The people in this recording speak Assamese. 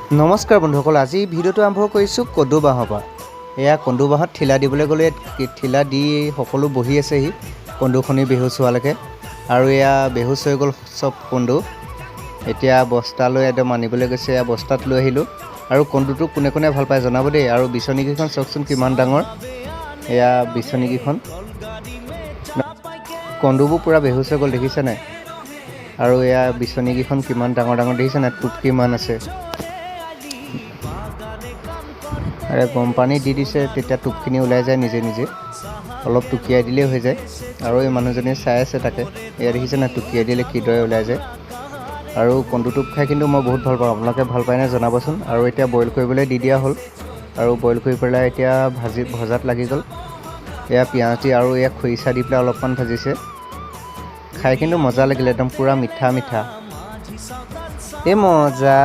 নমস্কাৰ বন্ধুসকল, আজি ভিডিঅ'টো আৰম্ভ কৰিছোঁ কদু বাঁহৰ পৰা। এয়া কদু বাঁহত ঠিলা দিবলৈ গ'লে ঠিলা দি সকলো বহি আছেহি কন্দুখনি বেহুচ হোৱালৈকে। আৰু এয়া বেহুচ হৈ গ'ল চব কন্দু। এতিয়া বস্তালৈ একদম আনিবলৈ গৈছে। এয়া বস্তাত লৈ আহিলোঁ। আৰু কন্দুটো কোনে কোনে ভাল পায় জনাব দেই। আৰু বিচনীকেইখন চাওকচোন কিমান ডাঙৰ। এয়া বিচনীকেইখন, কন্দুবোৰ পূৰা বেহুচ হৈ গ'ল, দেখিছে নাই? আৰু এয়া বিচনীকেইখন কিমান ডাঙৰ ডাঙৰ দেখিছে নাই? টোপ কিমান আছে। আৰু গৰম পানী দি দিছে, তেতিয়া টোপখিনি ওলাই যায় নিজে নিজে। অলপ টুকিয়াই দিলেই হৈ যায়। আৰু এই মানুহজনীয়ে চাই আছে তাকে। এয়া দেখিছে নাই, টুকিয়াই দিলে কিদৰে ওলাই যায়। আৰু কন্দু টোপ খাই কিন্তু মই বহুত ভাল পাওঁ। আপোনালোকে ভাল পায়নে জনাবচোন। আৰু এতিয়া বইল কৰিবলৈ দি দিয়া হ'ল। আৰু বইল কৰি পেলাই এতিয়া ভজাত লাগি গ'ল। এয়া পিঁয়াজ দি আৰু এয়া খৰিচা দি পেলাই অলপমান ভাজিছে। খাই কিন্তু মজা লাগিলে, একদম পূৰা মিঠা মিঠা। এই মজা।